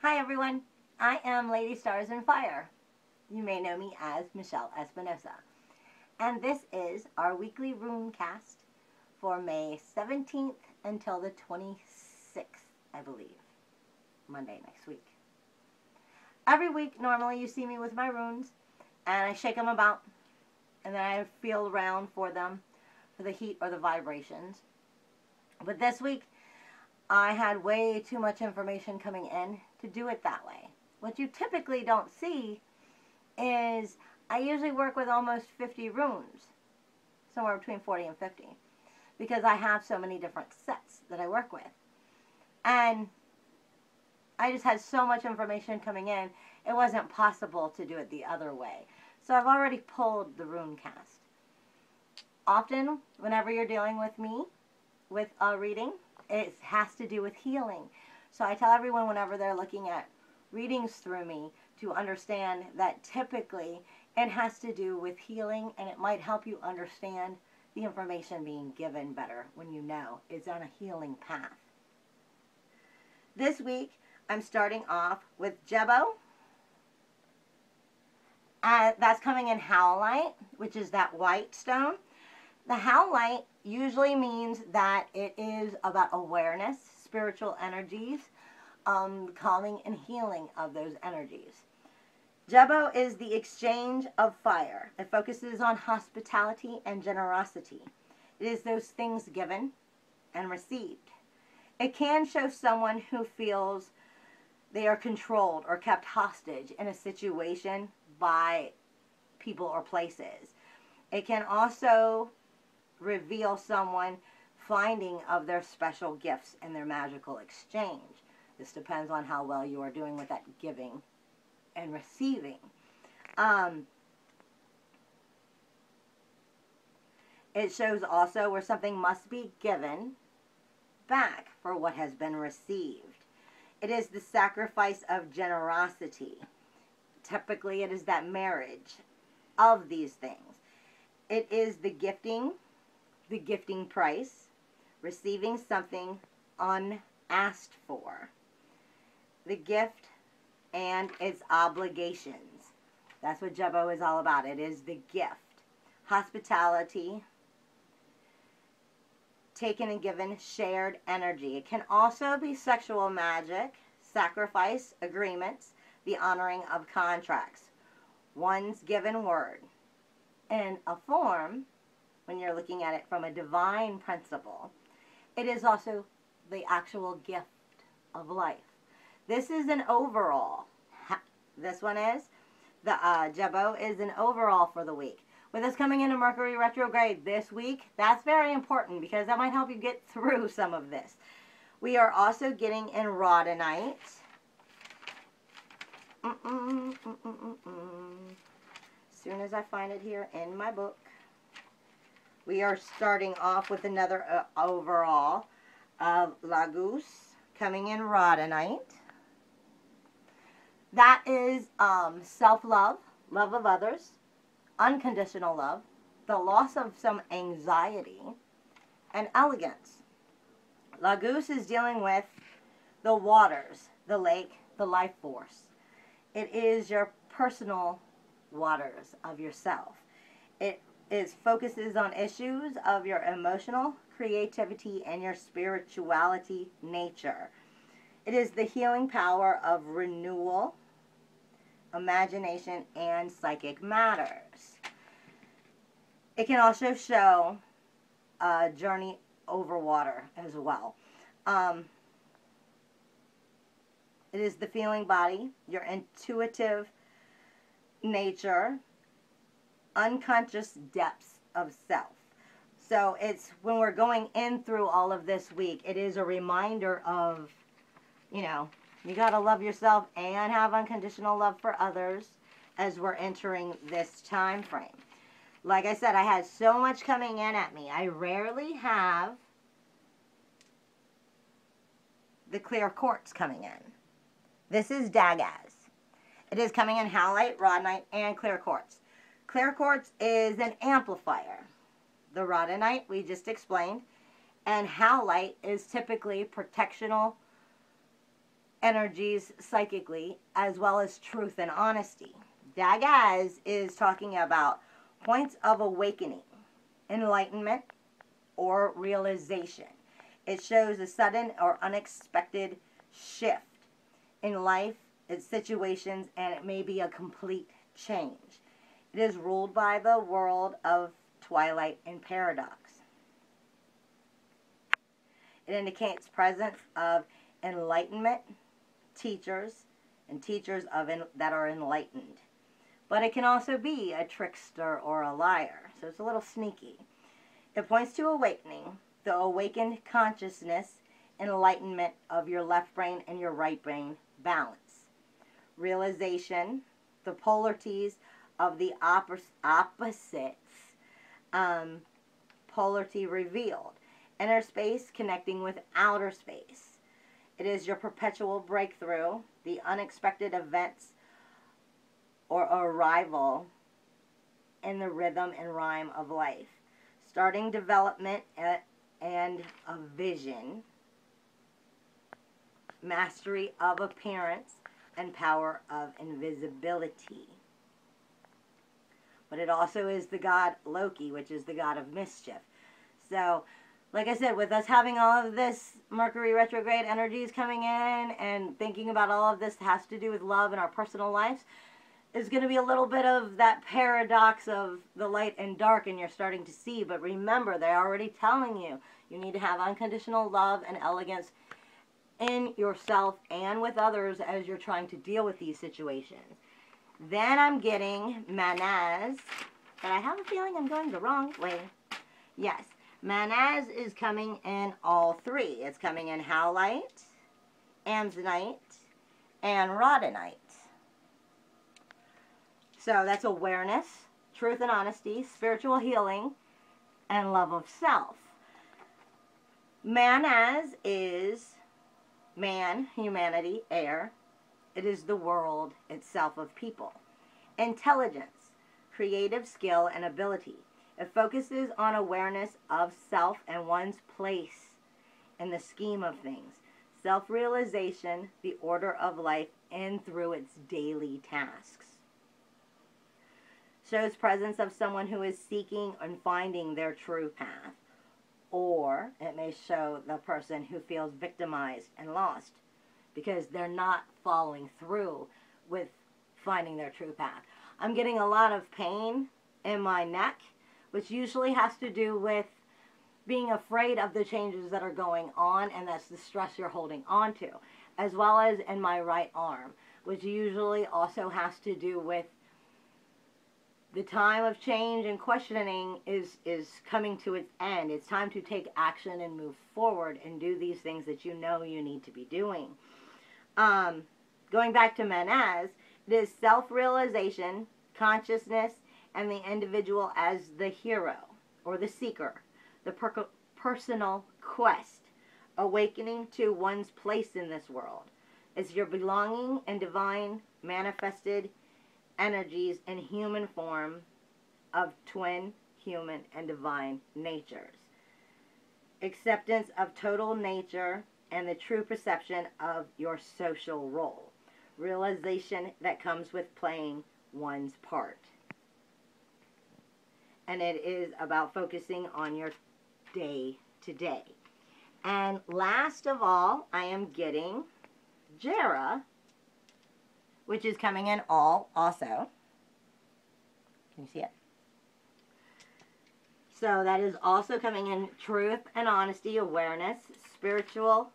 Hi everyone, I am Lady Stars and Fire. You may know me as Michelle Espinosa. And this is our weekly Rune cast for May 17th until the 26th, I believe. Monday next week. Every week, normally you see me with my runes, and I shake them about, and then I feel around for them, for the heat or the vibrations. But this week, I had way too much information coming in to do it that way. What you typically don't see is I usually work with almost 50 runes, somewhere between 40 and 50, because I have so many different sets that I work with. And I just had so much information coming in, it wasn't possible to do it the other way. So I've already pulled the rune cast. Often, whenever you're dealing with me, with a reading, it has to do with healing. So I tell everyone whenever they're looking at readings through me to understand that typically it has to do with healing, and it might help you understand the information being given better when you know it's on a healing path. This week I'm starting off with Jebo. That's coming in Howlite, which is that white stone. The Howlite usually means that it is about awareness, spiritual energies, calming and healing of those energies. Jebo is the exchange of fire. It focuses on hospitality and generosity. It is those things given and received. It can show someone who feels they are controlled or kept hostage in a situation by people or places. It can also reveal someone finding of their special gifts in their magical exchange. This depends on how well you are doing with that giving and receiving. It shows also where something must be given back for what has been received. It is the sacrifice of generosity. Typically, it is that marriage of these things. It is the gifting price, receiving something unasked for, the gift and its obligations. That's what Jebo is all about. It is the gift. Hospitality, taken and given, shared energy. It can also be sexual magic, sacrifice, agreements, the honoring of contracts, one's given word. In a form, when you're looking at it from a divine principle, it is also the actual gift of life. This is an overall. This one is, the Jebo is an overall for the week. With us coming into Mercury retrograde this week, that's very important because that might help you get through some of this. We are also getting in Rhodonite. As soon as I find it here in my book. We are starting off with another overall of Laguz coming in Rhodonite. That is self-love, love of others, unconditional love, the loss of some anxiety, and elegance. Laguz is dealing with the waters, the lake, the life force. It is your personal waters of yourself. It focuses on issues of your emotional creativity and your spirituality nature. It is the healing power of renewal, imagination, and psychic matters. It can also show a journey over water as well. It is the feeling body, your intuitive nature, unconscious depths of self. So it's when we're going in through all of this week, it is a reminder of, you know, you got to love yourself and have unconditional love for others as we're entering this time frame. Like I said, I had so much coming in at me. I rarely have the clear quartz coming in. This is Dagaz. It is coming in Howlite, Rhodonite, and clear quartz. Clear quartz is an amplifier. The Rhodonite we just explained, and Howlite is typically protectional energies psychically, as well as truth and honesty. Dagaz is talking about points of awakening, enlightenment, or realization. It shows a sudden or unexpected shift in life, its situations, and it may be a complete change. It is ruled by the world of twilight and paradox. It indicates presence of enlightenment, teachers, and teachers that are enlightened. But it can also be a trickster or a liar, so it's a little sneaky. It points to awakening, the awakened consciousness, enlightenment of your left brain and your right brain balance. Realization, the polarities of the opposites, polarity revealed. Inner space connecting with outer space. It is your perpetual breakthrough, the unexpected events or arrival in the rhythm and rhyme of life. Starting development and a vision. Mastery of appearance and power of invisibility. But it also is the god Loki, which is the god of mischief. So, like I said, with us having all of this Mercury retrograde energies coming in and thinking about all of this has to do with love in our personal lives, is going to be a little bit of that paradox of the light and dark, and you're starting to see. But remember, they're already telling you, you need to have unconditional love and elegance in yourself and with others as you're trying to deal with these situations. Then I'm getting Manaz, but I have a feeling I'm going the wrong way. Yes, Manaz is coming in all three. It's coming in Howlite, Amsonite, and Rhodonite. So that's awareness, truth and honesty, spiritual healing, and love of self. Manaz is man, humanity, air. It is the world itself of people. Intelligence, creative skill, and ability. It focuses on awareness of self and one's place in the scheme of things. Self-realization, the order of life, and through its daily tasks. Shows presence of someone who is seeking and finding their true path. Or it may show the person who feels victimized and lost because they're not following through with finding their true path. I'm getting a lot of pain in my neck, which usually has to do with being afraid of the changes that are going on, and that's the stress you're holding on to, as well as in my right arm, which usually also has to do with the time of change and questioning is coming to its end. It's time to take action and move forward and do these things that you know you need to be doing. Going back to Manaz, it is self-realization, consciousness, and the individual as the hero or the seeker, the personal quest, awakening to one's place in this world. It's your belonging and divine manifested energies in human form of twin human and divine natures. Acceptance of total nature and the true perception of your social role. Realization that comes with playing one's part. And it is about focusing on your day to day. And last of all, I am getting Jera, which is coming in all also. Can you see it? So that is also coming in truth and honesty, awareness, spiritual,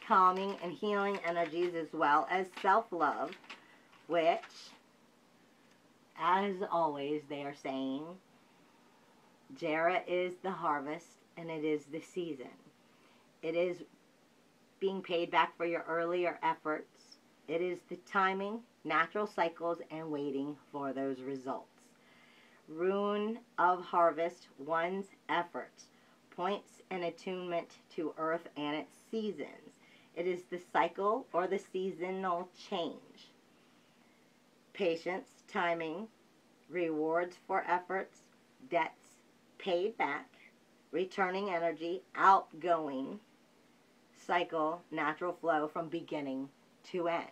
calming and healing energies, as well as self-love, which, as always, they are saying, Jera is the harvest and it is the season. It is being paid back for your earlier efforts. It is the timing, natural cycles, and waiting for those results. Rune of harvest, one's efforts, points and attunement to earth and its seasons. It is the cycle or the seasonal change. Patience, timing, rewards for efforts, debts paid back, returning energy, outgoing, cycle, natural flow from beginning to end.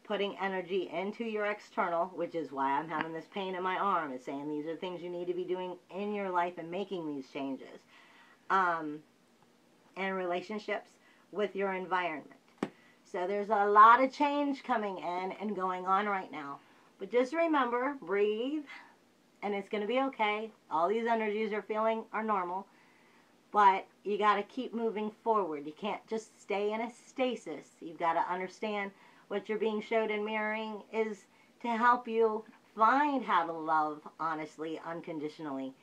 Putting energy into your external, which is why I'm having this pain in my arm, is saying these are things you need to be doing in your life and making these changes. And relationships with your environment. So there's a lot of change coming in and going on right now. But just remember, breathe, and it's going to be okay. All these energies you're feeling are normal. But you got to keep moving forward. You can't just stay in a stasis. You've got to understand what you're being showed in mirroring is to help you find how to love honestly, unconditionally,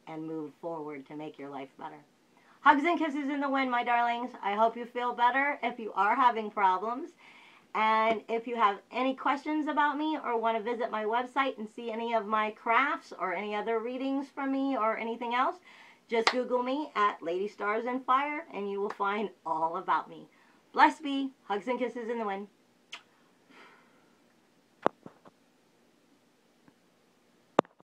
and move forward to make your life better. Hugs and kisses in the wind, my darlings. I hope you feel better if you are having problems. And if you have any questions about me or want to visit my website and see any of my crafts or any other readings from me or anything else, just Google me at Lady Stars and Fire and you will find all about me. Blessed be. Hugs and kisses in the wind.